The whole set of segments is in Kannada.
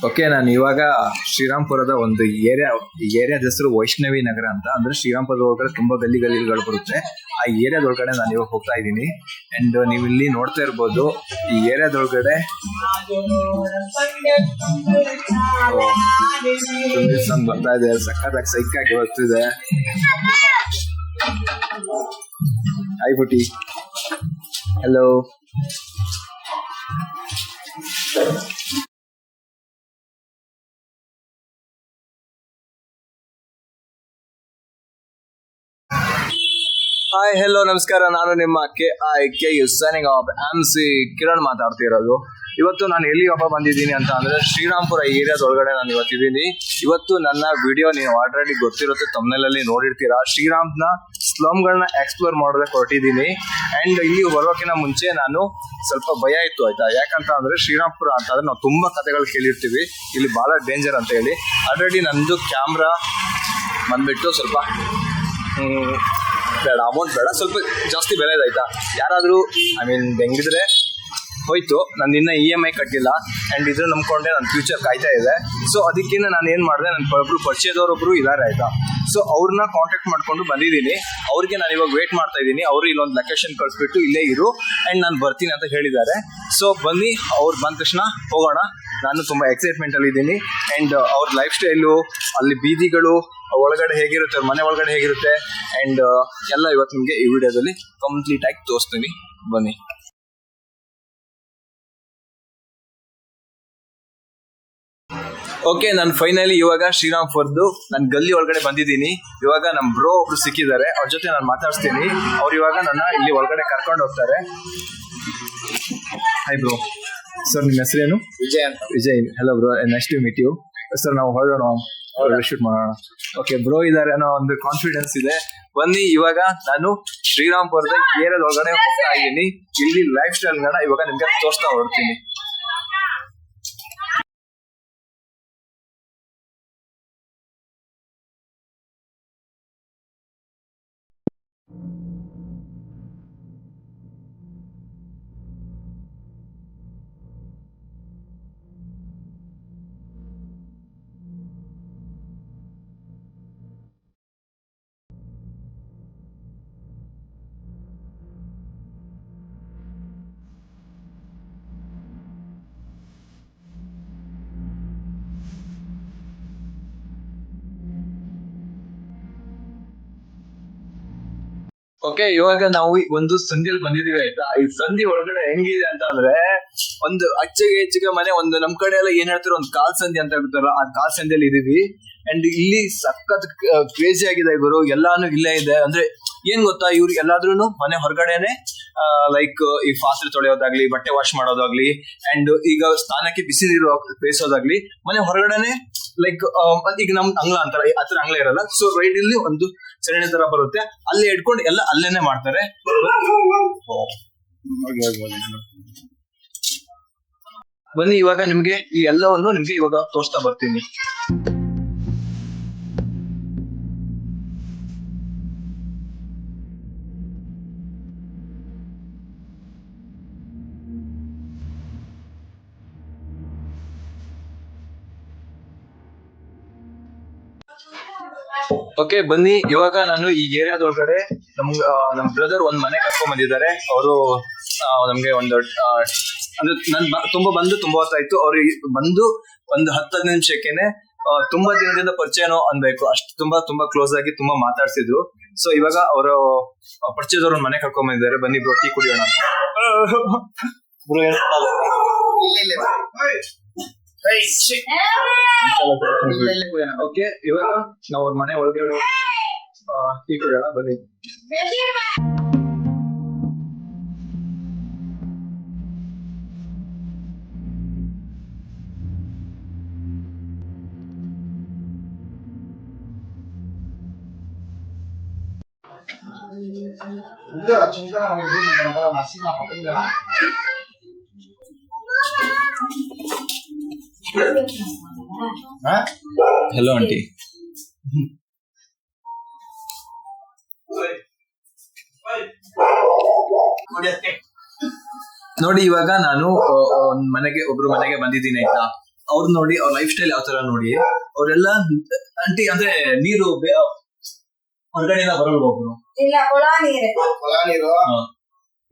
ಓಕೆ, ನಾನು ಇವಾಗ ಶ್ರೀರಾಮ್ಪುರದ ಒಂದು ಏರಿಯಾದ ಹೆಸರು ವೈಷ್ಣವಿ ನಗರ ಅಂತ. ಅಂದ್ರೆ ಶ್ರೀರಾಮ್ಪುರದ ಒಳಗಡೆ ತುಂಬಾ ಗಲ್ಲಿಗಳು ಬರುತ್ತೆ. ಆ ಏರಿಯಾದೊಳಗಡೆ ನಾನು ಇವಾಗ ಹೋಗ್ತಾ ಇದ್ದೀನಿ. ಅಂಡ್ ನೀವು ಇಲ್ಲಿ ನೋಡ್ತಾ ಇರ್ಬೋದು, ಈ ಏರಿಯಾದೊಳಗಡೆ ಸಾಂಗ್ ಬರ್ತಾ ಇದೆ, ಸಕ್ಕತ್ತಾಗಿ ಸೈಕಾಗಿ ಬರ್ತಿದೆ. Hi beauty, hello. Hi, hello, ನಮಸ್ಕಾರ. ನಾನು ನಿಮ್ಮ KIKU signing off MC Kiran ಮಾತಾಡ್ತಿರೋದು. ಇವತ್ತು ನಾನು ಎಲ್ಲಿ ಬಂದಿದ್ದೀನಿ ಅಂತ ಅಂದ್ರೆ ಶ್ರೀರಾಮ್ಪುರ ಏರಿಯಾದೊಳಗಡೆ ನಾನು ಇವತ್ತಿದ್ದೀನಿ. ಇವತ್ತು ನನ್ನ ವಿಡಿಯೋ ನೀವು ಆಲ್ರೆಡಿ ಗೊತ್ತಿರುತ್ತೆ, ತಮ್ನೆಲಲ್ಲಿ ನೋಡಿರ್ತೀರಾ. ಶ್ರೀರಾಮ್ನ ಸ್ಲಮ್ಗಳನ್ನ ಎಕ್ಸ್ಪ್ಲೋರ್ ಮಾಡೋದಕ್ಕೆ ಹೊರಟಿದ್ದೀನಿ. ಅಂಡ್ ಇಲ್ಲಿ ಬರೋಕಿನ ಮುಂಚೆ ನಾನು ಸ್ವಲ್ಪ ಭಯ ಇತ್ತು, ಆಯ್ತಾ. ಯಾಕಂತ ಅಂದ್ರೆ ಶ್ರೀರಾಮ್ಪುರ ಅಂತಂದ್ರೆ ನಾವು ತುಂಬಾ ಕಥೆಗಳು ಕೇಳಿರ್ತೀವಿ, ಇಲ್ಲಿ ಬಹಳ ಡೇಂಜರ್ ಅಂತ ಹೇಳಿ. ಆಲ್ರೆಡಿ ನಂದು ಕ್ಯಾಮ್ರಾ ಬಂದ್ಬಿಟ್ಟು ಸ್ವಲ್ಪ ಬೇಡ, ಅಮೌಂಟ್ ಬೇಡ, ಸ್ವಲ್ಪ ಜಾಸ್ತಿ ಬೆಲೆ ಆಯ್ತಾ. ಯಾರಾದರೂ ಹೆಂಗಿದ್ರೆ ಹೋಯ್ತು, ನಾನು ಇನ್ನ EMI ಕಟ್ಟಿಲ್ಲ. ಆ್ಯಂಡ್ ಇದ್ರ ನಂಬ್ಕೊಂಡೆ ನನ್ನ ಫ್ಯೂಚರ್ ಕಾಯ್ತಾ ಇದೆ. ಸೊ ಅದಕ್ಕಿಂತ ನಾನು ಏನು ಮಾಡಿದೆ, ನನ್ನ ಪರಿಚಯದವರೊಬ್ರು ಇದ್ದಾರೆ, ಆಯ್ತಾ. ಸೊ ಅವ್ರನ್ನ ಕಾಂಟ್ಯಾಕ್ಟ್ ಮಾಡ್ಕೊಂಡು ಬಂದಿದ್ದೀನಿ. ಅವ್ರಿಗೆ ನಾನು ಇವಾಗ ವೇಟ್ ಮಾಡ್ತಾ ಇದ್ದೀನಿ. ಅವರು ಇಲ್ಲೊಂದು ಲೊಕೇಶನ್ ಕಳಿಸ್ಬಿಟ್ಟು ಇಲ್ಲೇ ಇರು ಆ್ಯಂಡ್ ನಾನು ಬರ್ತೀನಿ ಅಂತ ಹೇಳಿದ್ದಾರೆ. ಸೊ ಬನ್ನಿ, ಅವ್ರು ಬಂದ ತಕ್ಷಣ ಹೋಗೋಣ. ನಾನು ತುಂಬ ಎಕ್ಸೈಟ್ಮೆಂಟಲ್ಲಿ ಇದ್ದೀನಿ. ಆ್ಯಂಡ್ ಅವ್ರ ಲೈಫ್ ಸ್ಟೈಲು, ಅಲ್ಲಿ ಬೀದಿಗಳು ಒಳಗಡೆ ಹೇಗಿರುತ್ತೆ, ಮನೆ ಒಳಗಡೆ ಹೇಗಿರುತ್ತೆ, ಆ್ಯಂಡ್ ಎಲ್ಲ ಇವತ್ತು ನಿಮಗೆ ಈ ವಿಡಿಯೋದಲ್ಲಿ ಕಂಪ್ಲೀಟ್ ಆಗಿ ತೋರಿಸ್ತೀನಿ. ಬನ್ನಿ. ಓಕೆ, ನಾನು ಫೈನಲಿ ಇವಾಗ ಶ್ರೀರಾಮ್ಪುರದ್ದು ನನ್ನ ಗಲ್ಲಿ ಒಳಗಡೆ ಬಂದಿದ್ದೀನಿ. ಇವಾಗ ನಮ್ಮ ಬ್ರೋ ಒಬ್ರು ಸಿಕ್ಕಿದ್ದಾರೆ, ಅವ್ರ ಜೊತೆ ನಾನು ಮಾತಾಡ್ಸ್ತೀನಿ. ಅವ್ರು ಇವಾಗ ನನ್ನ ಇಲ್ಲಿ ಒಳಗಡೆ ಕರ್ಕೊಂಡು ಹೋಗ್ತಾರೆ. Hi bro. ಸರ್, ನಿಮ್ಮ ಹೆಸರೇನು? ವಿಜಯ್ ಅಂತ. Vijay, hello bro, nice to meet you. Sir, ನಾವು ಹೊರಡೋಣ, ಶೂಟ್ ಮಾಡೋಣ. ಓಕೆ, ಬ್ರೋ ಇದ್ದಾರೆ ಅನ್ನೋ ಒಂದು ಕಾನ್ಫಿಡೆನ್ಸ್ ಇದೆ. ಬನ್ನಿ, ಇವಾಗ ನಾನು ಶ್ರೀರಾಮ್ಪುರದ ಏರಿಯಾದ ಒಳಗಡೆ ಹೋಗ್ತಾ ಇದ್ದೀನಿ. ಇಲ್ಲಿ ಲೈಫ್ ಸ್ಟೈಲ್ಗಳನ್ನ ಇವಾಗ ನಿಮ್ಗೆ ತೋರಿಸ್ತಾ ಹೊರಡ್ತೀನಿ. ಓಕೆ, ಇವಾಗ ನಾವು ಒಂದು ಸಂಧಿಯಲ್ಲಿ ಬಂದಿದೀವಿ, ಆಯ್ತಾ. ಈ ಸಂಧಿ ಒಳಗಡೆ ಹೆಂಗಿದೆ ಅಂತ ಅಂದ್ರೆ, ಒಂದು ಹೆಚ್ಚಿಗೆ ಮನೆ, ಒಂದು ನಮ್ ಕಡೆ ಎಲ್ಲ ಏನ್ ಹೇಳ್ತಾರೆ, ಒಂದು ಕಾಲ್ ಸಂಧಿ ಅಂತ ಹೇಳ್ತಾರಲ್ಲ, ಆ ಕಾಲ್ ಸಂಧಿಯಲ್ಲಿ ಇದೀವಿ. ಅಂಡ್ ಇಲ್ಲಿ ಸಖತ್ ಕ್ರೇಜಿ ಆಗಿದೆ ಗುರು, ಎಲ್ಲಾನು ಇಲ್ಲೇ ಇದೆ. ಅಂದ್ರೆ ಏನ್ ಗೊತ್ತಾ, ಇವ್ರು ಎಲ್ಲಾದ್ರೂ ಮನೆ ಹೊರಗಡೆನೆ ಲೈಕ್ ಈ ಪಾತ್ರೆ ತೊಳೆಯೋದಾಗ್ಲಿ, ಬಟ್ಟೆ ವಾಶ್ ಮಾಡೋದಾಗ್ಲಿ, ಅಂಡ್ ಈಗ ಸ್ನಾನಕ್ಕೆ ಬಿಸಿ ನೀರು ಬೇಯಿಸೋದಾಗ್ಲಿ, ಮನೆ ಹೊರಗಡೆನೆ ಲೈಕ್ ಈಗ ನಮ್ ಅಂಗ್ಲ ಅಂತಾರೆ, ಆತರ ಅಂಗ್ಲ ಇರಲ್ಲ. ಸೊ ರೈಟ್ ಇಲ್ಲಿ ಒಂದು ಸರಣಿ ತರ ಬರುತ್ತೆ, ಅಲ್ಲೇ ಇಟ್ಕೊಂಡು ಎಲ್ಲ ಅಲ್ಲೇನೆ ಮಾಡ್ತಾರೆ. ಬನ್ನಿ, ಇವಾಗ ನಿಮ್ಗೆ ಈ ಎಲ್ಲವನ್ನು ನಿಮ್ಗೆ ಇವಾಗ ತೋರಿಸ್ತಾ ಬರ್ತೀನಿ. ಓಕೆ, ಬನ್ನಿ, ಇವಾಗ ನಾನು ಈ ಏರಿಯಾದೊಳಗಡೆ ನಮ್ ಬ್ರದರ್ ಒಂದ್ ಮನೆ ಕರ್ಕೊಂಡ್ ಬಂದಿದ್ದಾರೆ. ಅವರು ನಮ್ಗೆ ಒಂದು ಅಂದ್ರೆ ನನ್ ತುಂಬಾ ಹೊತ್ತಾಯ್ತು. ಅವ್ರಿಗೆ ಬಂದು ಒಂದು 10-15 ನಿಮಿಷಕ್ಕೆನೆ ತುಂಬಾ ದಿನದಿಂದ ಪರಿಚಯನೋ ಅನ್ಬೇಕು, ಅಷ್ಟು ತುಂಬಾ ಕ್ಲೋಸ್ ಆಗಿ ತುಂಬಾ ಮಾತಾಡ್ಸಿದ್ರು. ಸೊ ಇವಾಗ ಅವರು ಪರಿಚಯದವ್ರ ಮನೆ ಕರ್ಕೊಂಡ್ ಬಂದಿದ್ದಾರೆ. ಬನ್ನಿ ಬ್ರೋ, ಟೀ ಕುಡಿಯೋಣ. ಓಕೆ, ಇವಾಗ ನಾವು ಅವ್ರ ಮನೆ ಒಳಗಡೆ ಟೀ ಕುಡಿಯೋಣ, ಬನ್ನಿ. Hello aunty. ನೋಡಿ, ಇವಾಗ ನಾನು ಒಬ್ರು ಮನೆಗೆ ಬಂದಿದ್ದೀನಿ, ಆಯ್ತಾ. ಅವ್ರ ನೋಡಿ, ಅವ್ರ ಲೈಫ್ ಸ್ಟೈಲ್ ಯಾವ ತರ ನೋಡಿ, ಅವರೆಲ್ಲ ಅಂಟಿ ಅಂದ್ರೆ ನೀರು ಹೊರಗಡೆಯಿಂದ ಬರಲ್ವ ಒಬ್ರು? ಇಲ್ಲ, ಕೊಳ ನೀರು.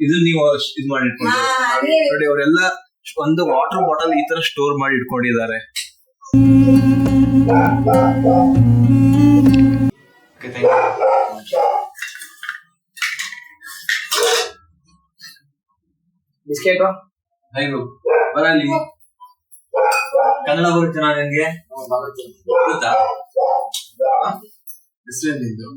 ಇದು ನೀವು ಇದ್ ಮಾಡಿ ಇಟ್ಕೊಂಡಿದ್ದಾರೆ ನೋಡಿ. ಅವರೆಲ್ಲ ಒಂದು ವಾಟರ್ ಬಾಟಲ್ ಈ ತರ ಸ್ಟೋರ್ ಮಾಡಿ ಇಟ್ಕೊಂಡಿದ್ದಾರೆ. ಬಿಸ್ಕೆಟ್ ಬರಲಿ. ಕನ್ನಡ ಬರುತ್ತೆ ನನಗೆ ಗೊತ್ತಾ? ಹೆಸರೇನಿದ್ದು?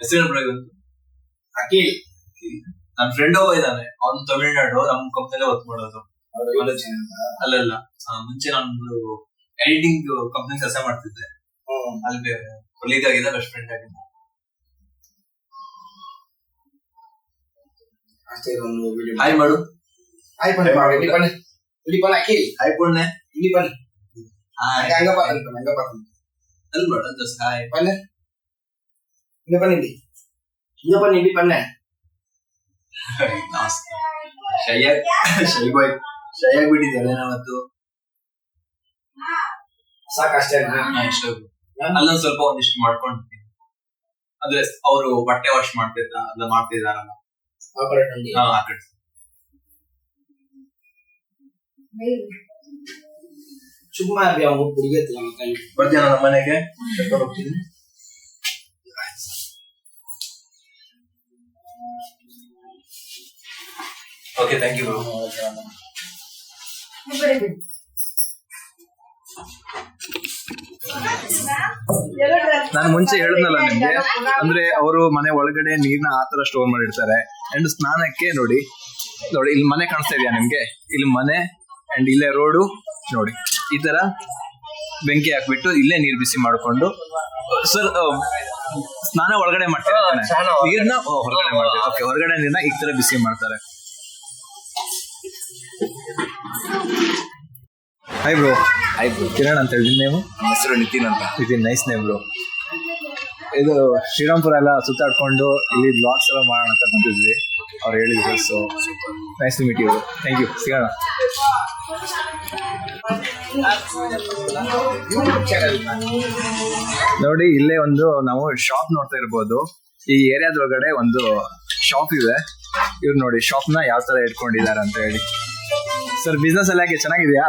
ಹೆಸರೇನು? ಅಖಿಲ್. ನನ್ ಫ್ರೆಂಡ್ ಒಬ್ಬ ಇದ್ದಾನೆ, ಅವ್ನು ತಮಿಳ್ನಾಡು, ನಮ್ ಕಂಪ್ನಿಲೇ ವರ್ಕ್ ಮಾಡೋದು. ಅಲ್ಲಲ್ಲ, ಮುಂಚೆ ನಾನು ಎಡಿಟಿಂಗ್ ಕಂಪ್ನಿ ಕೆಲಸ ಮಾಡ್ತಿದ್ದೆ. ಅಲ್ಲಿ ಕೊಲೀಗ್ ಆಗಿದ್ದ, ಬೆಸ್ಟ್ ಫ್ರೆಂಡ್ ಆಗಿದ್ದ. ಹಾಯ್ ಮಾಡು. ಹಾಯ್ ಪಣ್ಣೆ ಇಲ್ಲಿ ಪಣ್ಣ ಅಖಿಲ್. ಹಾಯ್ ಪಣ್ಣೆ ಇಲ್ಲಿ ಪಣ್ಣ. ಹಂಗ ಅಲ್ಲಿ ಮಾಡು ಜಸ್ಟ್ ಹಾಯ್ ಪಣ್ಣೆ. ಹಿಂಗ ಪಣ್ಣ ಇಲ್ಲಿ ಪಣ್ಣೆ. ಶೈ ಬಿಟ್ಟಿದ್ಯಲ್ಲ ನಾವತ್ತು. ಸಾಕಷ್ಟೇನಾ? ಅಲ್ಲೊಂದ್ ಸ್ವಲ್ಪ ಒಂದಿಷ್ಟು ಮಾಡ್ಕೊಂಡಿರ್ತೀನಿ. ಅಂದ್ರೆ ಅವರು ಬಟ್ಟೆ ವಾಶ್ ಮಾಡ್ತಿದ್ದಾರಲ್ಲ, ಆ ಕಡೆ. ಸುಮ್ಮ ಹುಡುಗಿಯತ್ತಿಲ್ಲ ಬರ್ತೀಯ ನಮ್ಮ ಮನೆಗೆ? ಕರ್ಕೊಂಡು ಹೋಗ್ತೀನಿ. Okay, thank you. ನಾನು ಮುಂಚೆ ಹೇಳಿದ್ನಲ್ಲ ನಿಮ್ಗೆ, ಅಂದ್ರೆ ಅವರು ಮನೆ ಒಳಗಡೆ ನೀರ್ನ ಆತರ ಸ್ಟೋರ್ ಮಾಡಿರ್ತಾರೆ. ಅಂಡ್ ಸ್ನಾನಕ್ಕೆ ನೋಡಿ ಇಲ್ಲಿ ಮನೆ ಕಾಣಿಸ್ತಾ ಇದೆಯಾ ನಿಮ್ಗೆ? ಇಲ್ಲಿ ಮನೆ ಅಂಡ್ ಇಲ್ಲೇ ರೋಡು ನೋಡಿ. ಈ ತರ ಬೆಂಕಿ ಹಾಕ್ಬಿಟ್ಟು ಇಲ್ಲೇ ನೀರ್ ಬಿಸಿ ಮಾಡ್ಕೊಂಡು ಸರ್ ಸ್ನಾನ ಒಳಗಡೆ ಮಾಡ್ತಾರೆ, ನೀರ್ನ ಹೊರಗಡೆ ಮಾಡ್ತಾರೆ. ಓಕೆ, ಹೊರಗಡೆ ನೀರ್ನ ಈ ತರ ಬಿಸಿ ಮಾಡ್ತಾರೆ. Hi bro. Hi bro. Kiran ಅಂತ ಹೇಳಿ ನೀವು? ನಮ್ಮ ಹೆಸರು ನಿತಿನ್ ಅಂತ. Nitin, nice name bro. ಇದು ಶ್ರೀರಾಮ್ಪುರ ಎಲ್ಲ ಸುತ್ತಾಡ್ಕೊಂಡು ಇಲ್ಲಿ ಬ್ಲಾಗ್ಸ್ ಎಲ್ಲ ಮಾಡೋಣ ಅಂತ ಬಂದಿದ್ವಿ. ಅವ್ರು ಹೇಳಿದ್ರು. So nice to meet you. Thank you. ಸಿಗೋಣ. ನೋಡಿ, ಇಲ್ಲೇ ಒಂದು ನಾವು ಶಾಪ್ ನೋಡ್ತಾ ಇರ್ಬೋದು. ಈ ಏರಿಯಾದೊಳಗಡೆ ಒಂದು ಶಾಪ್ ಇದೆ. ಇವ್ರು ನೋಡಿ ಶಾಪ್ ನ ಯಾವ ತರ ಇಟ್ಕೊಂಡಿದ್ದಾರೆ ಅಂತ ಹೇಳಿ. ಸರ್, ಬಿಸ್ನೆಸ್ ಎಲ್ಲ ಯಾಕೆ ಚೆನ್ನಾಗಿದೆಯಾ?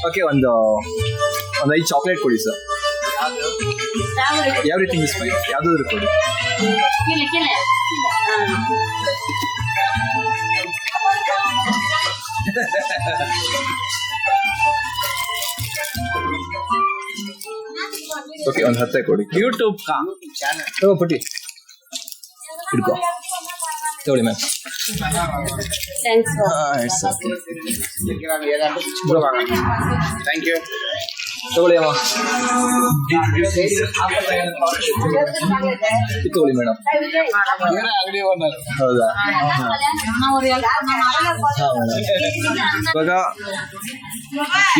ಓಕೆ, ಒಂದು 5 ಚಾಕ್ಲೇಟ್ ಕೊಡಿ ಸರ್. Everything is fine. ಯಾವ್ದಾದ್ರು ಕೊಡಿ. ಓಕೆ, ಒಂದು 10 ಕೊಡಿ. ಯೂಟ್ಯೂಬ್ ಚಾನಲ್ ಪುಟಿ ಹಿಡ್ಕೋ. ತಗೊಳ್ಳಿ ಮ್ಯಾಮ್. Thank you. ತಗೊಳ್ಳಿ ಅಮ್ಮ. ತಗೊಳ್ಳಿ ಮೇಡಮ್. ಹೌದಾ?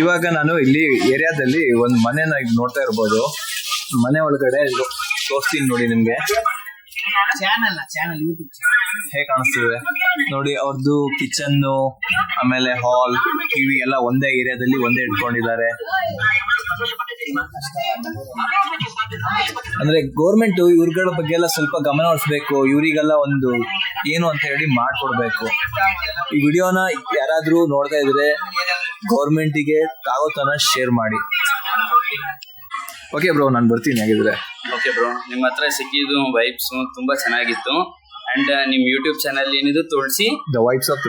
ಇವಾಗ ನಾನು ಇಲ್ಲಿ ಏರಿಯಾದಲ್ಲಿ ಒಂದು ಮನೆನ ನೋಡ್ತಾ ಇರ್ಬೋದು. ಮನೆ ಒಳಗಡೆ ತೋರಿಸ್ತೀನಿ ನೋಡಿ ನಿಮ್ಗೆ. ಚಾನಲ್ ಯೂಟ್ಯೂಬ್ ಹೇಗೆ ಕಾಣಿಸ್ತಿದೆ ನೋಡಿ. ಅವ್ರದ್ದು ಕಿಚನ್, ಆಮೇಲೆ ಹಾಲ್, ಟಿವಿ ಎಲ್ಲ ಒಂದೇ ಏರಿಯಾದಲ್ಲಿ ಒಂದೇ ಇಟ್ಕೊಂಡಿದ್ದಾರೆ. ಅಂದ್ರೆ ಗೌರ್ಮೆಂಟ್ ಇವ್ರಗಳ ಬಗ್ಗೆ ಎಲ್ಲ ಸ್ವಲ್ಪ ಗಮನ ಹರಿಸ್ಬೇಕು. ಇವರಿಗೆಲ್ಲ ಒಂದು ಏನು ಅಂತ ಹೇಳಿ ಮಾಡ್ಕೊಡ್ಬೇಕು. ಈ ವಿಡಿಯೋನ ಯಾರಾದ್ರೂ ನೋಡ್ತಾ ಇದ್ರೆ ಗೌರ್ಮೆಂಟಿಗೆ ತಾಗೋತನ ಶೇರ್ ಮಾಡಿ. ಓಕೆ ಬ್ರೋ, ನಾನು ಬರ್ತೀನಿ ಹಾಗಿದ್ರೆ. ಓಕೆ ಬ್ರೋ, ನಿಮ್ಮ ಹತ್ರ ಸಿಕ್ಕಿದ್ದು ವೈಬ್ಸ್ ತುಂಬಾ ಚೆನ್ನಾಗಿತ್ತು. ಅಂಡ್ ನಿಮ್ ಯೂಟ್ಯೂಬ್ ಚಾನಲ್ ಏನಿದು ತುಳಸಿ, ದ ವೈಬ್ಸ್ ಆಫ್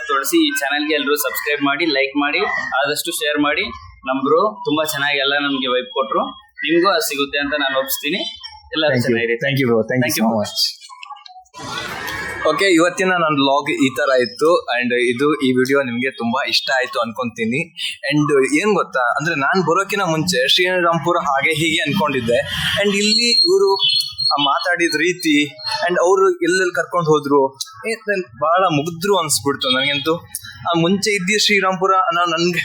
ತುಳಸಿ. ಈ ಚಾನಲ್ಗೆ ಎಲ್ಲರೂ ಸಬ್ಸ್ಕ್ರೈಬ್ ಮಾಡಿ, ಲೈಕ್ ಮಾಡಿ, ಆದಷ್ಟು ಶೇರ್ ಮಾಡಿ. ನಮ್ ಬ್ರೋ ತುಂಬಾ ಚೆನ್ನಾಗಿ ಎಲ್ಲ ನಮ್ಗೆ ವೈಬ್ ಕೊಟ್ರು. ನಿಮ್ಗೂ ಅದು ಸಿಗುತ್ತೆ ಅಂತ ನಾನು ಒಪ್ಪಿಸ್ತೀನಿ. ಎಲ್ಲರೂ ಚೆನ್ನಾಗಿದೆ. Thank you bro. Thank you so much. Okay, ಇವತ್ತಿನ ನನ್ನ ವ್ಲಾಗ್ ಈ ತರ ಇತ್ತು. ಅಂಡ್ ಈ ವಿಡಿಯೋ ನಿಮ್ಗೆ ತುಂಬಾ ಇಷ್ಟ ಆಯ್ತು ಅನ್ಕೊಂತೀನಿ. ಅಂಡ್ ಏನ್ ಗೊತ್ತಾ, ಅಂದ್ರೆ ನಾನ್ ಬರೋಕಿನ ಮುಂಚೆ ಶ್ರೀರಾಮ್ಪುರ ಹಾಗೆ ಹೀಗೆ ಅನ್ಕೊಂಡಿದ್ದೆ. ಅಂಡ್ ಇಲ್ಲಿ ಇವರು ಮಾತಾಡಿದ ರೀತಿ ಅಂಡ್ ಅವರು ಎಲ್ಲೆಲ್ಲಿ ಕರ್ಕೊಂಡು ಹೋದ್ರು ಬಹಳ ಮುಗಿದ್ರು ಅನ್ಸ್ಬಿಡ್ತು ನನಗಂತೂ. ಮುಂಚೆ ಇದ್ದಿ ಶ್ರೀರಾಮ್ಪುರ ಅನ್ನೋ ನನ್ಗೆ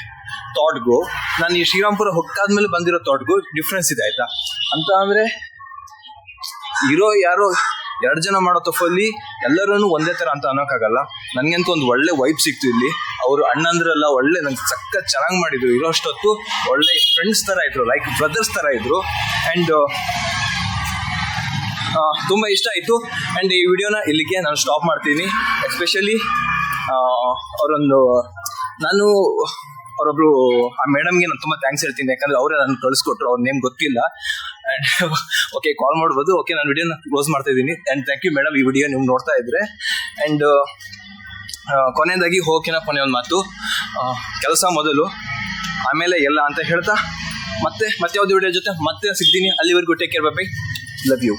ಥಾಟ್ಗೂ ನಾನು ಈ ಶ್ರೀರಾಮ್ಪುರ ಹೊಕ್ಕಾದ್ಮೇಲೆ ಬಂದಿರೋ ಥಾಟ್ಗೂ ಡಿಫ್ರೆನ್ಸ್ ಇದೆ, ಆಯ್ತಾ? ಅಂತ ಅಂದ್ರೆ ಯಾರೋ 2 ಜನ ಮಾಡೋ ತಪ್ಪಲ್ಲಿ ಎಲ್ಲರೂ ಒಂದೇ ಥರ ಅಂತ ಅನ್ನೋಕ್ಕಾಗಲ್ಲ. ನನಗಂತೂ ಒಂದು ಒಳ್ಳೆ ವೈಬ್ ಸಿಕ್ತು ಇಲ್ಲಿ. ಅವರು ಅಣ್ಣಂದ್ರೆಲ್ಲ ಒಳ್ಳೆ ನಂಗೆ ಸಖತ್ ಚೆನ್ನಾಗಿ ಮಾಡಿದ್ರು. ಇರೋಷ್ಟೊತ್ತು ಒಳ್ಳೆ ಫ್ರೆಂಡ್ಸ್ ಥರ ಇದ್ರು, ಲೈಕ್ ಬ್ರದರ್ಸ್ ಥರ ಇದ್ರು. ಆ್ಯಂಡ್ ತುಂಬ ಇಷ್ಟ ಆಯಿತು. ಆ್ಯಂಡ್ ಈ ವಿಡಿಯೋನ ಇಲ್ಲಿಗೆ ನಾನು ಸ್ಟಾಪ್ ಮಾಡ್ತೀನಿ. ಎಸ್ಪೆಷಲಿ ಅವರೊಬ್ರು ಆ ಮೇಡಮ್ಗೆ ನಾನು ತುಂಬ ಥ್ಯಾಂಕ್ಸ್ ಹೇಳ್ತೀನಿ, ಯಾಕಂದರೆ ಅವರೇ ನಾನು ಕಳಿಸ್ಕೊಟ್ರು. ಅವ್ರ ನೇಮ್ ಗೊತ್ತಿಲ್ಲ. ಆ್ಯಂಡ್ ಓಕೆ, ಕಾಲ್ ಮಾಡ್ಬೋದು. ಓಕೆ, ನಾನು ವಿಡಿಯೋನ ಕ್ಲೋಸ್ ಮಾಡ್ತಾ ಇದ್ದೀನಿ. ಆ್ಯಂಡ್ ಥ್ಯಾಂಕ್ ಯು ಮೇಡಮ್, ಈ ವಿಡಿಯೋ ನೀವು ನೋಡ್ತಾ ಇದ್ರೆ. ಆ್ಯಂಡ್ ಕೊನೆಯದಾಗಿ ಹೋಗಿನ ಕೊನೆ ಒಂದು ಮಾತು, ಕೆಲಸ ಮೊದಲು, ಆಮೇಲೆ ಎಲ್ಲ ಅಂತ ಹೇಳ್ತಾ ಮತ್ತೆ ಯಾವ್ದು ವಿಡಿಯೋ ಜೊತೆ ಮತ್ತೆ ಸಿಗ್ತೀನಿ. ಅಲ್ಲಿವರೆಗೂ take care, bye bye, love you.